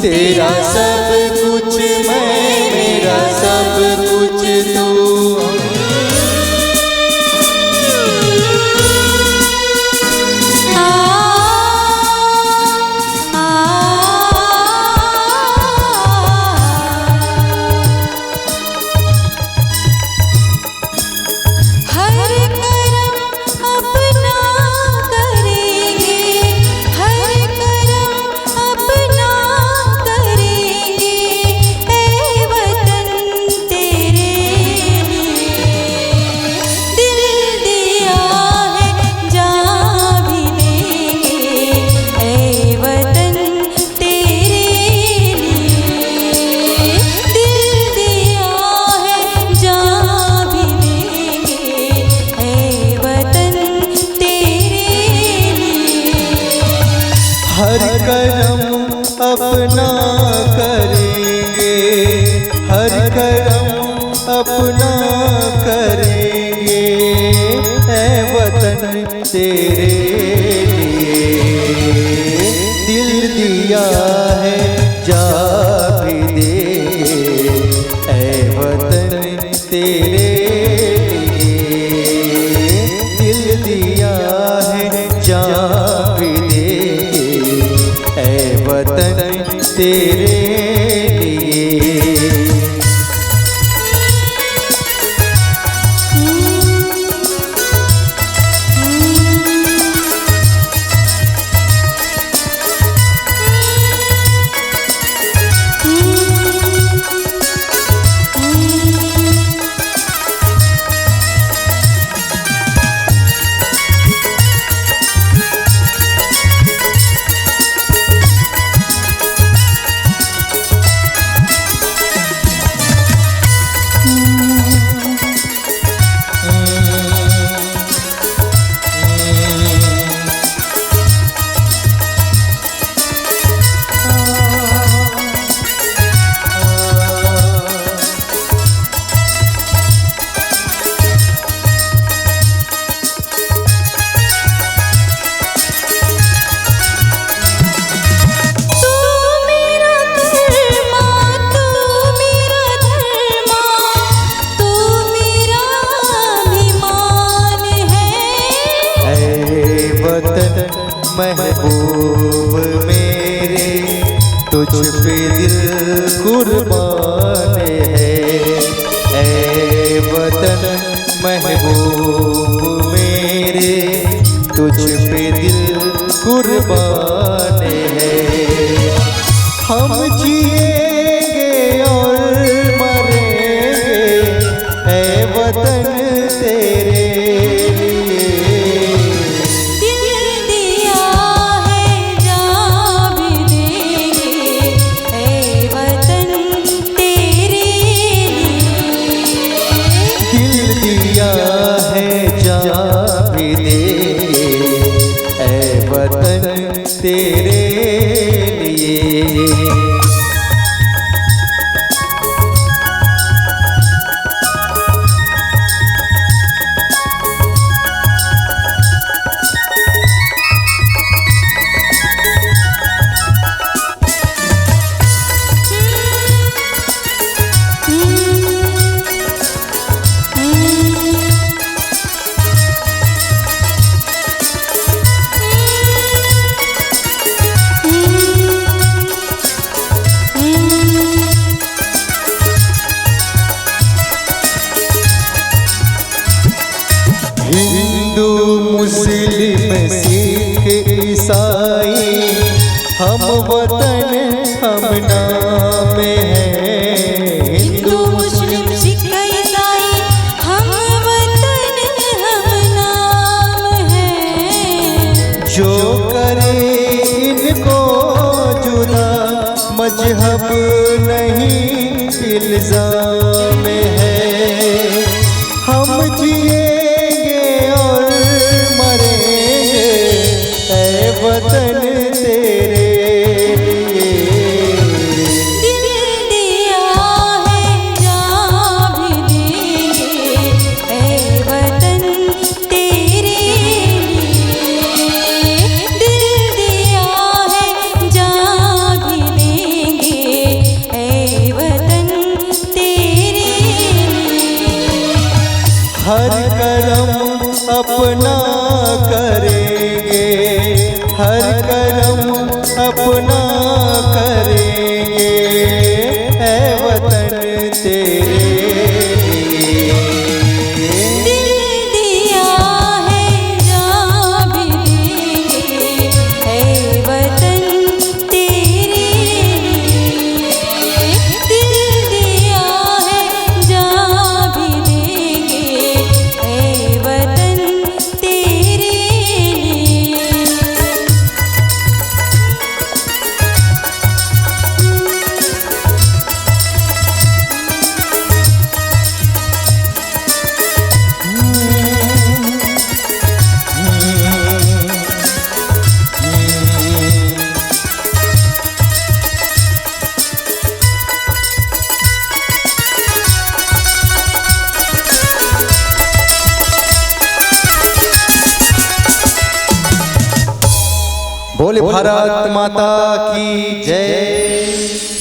तेरा सब कुछ मैं, मेरा सब कुछ तू। हर करम अपना करेंगे, हर करम अपना करेंगे, ऐ वतन तेरे लिए दिल दिया है जा भी देंगे, ऐ वतन तेरे लिए दिल दिया है जा भी देंगे, ऐ वतन तेरे लिए। महबूब मेरे तुझ पे दिल कुर्बान है, ऐ वतन महबूब मेरे तुझ पे दिल कुर्बान है। हम जिएंगे और मरेंगे, ऐ वतन तेरे तेरे लिए। हिंदू मुस्लिम सिख ईसाई हम वतन हम नाम है। हिंदू मुस्लिम सिख ईसाई हम वतन हम नाम है। जो करे इनको जुदा मजहब नहीं इल्जाम है। हम जिएंगे और मरेंगे, ऐ वतन तेरे लिए। दिल दिया है जा भी देंगे, ऐ वतन तेरे लिए। दिल दिया है जा भी देंगे, हर कर्म अपना करेंगे, हर कर्म अपना करेंगे, है वतन तेरे लिए। दिल दिया है जान भी देंगे, है वतन तेरे लिए। दिल दिया है जान भी देंगे, है वतन तेरे लिए। बोले भारत माता की जय।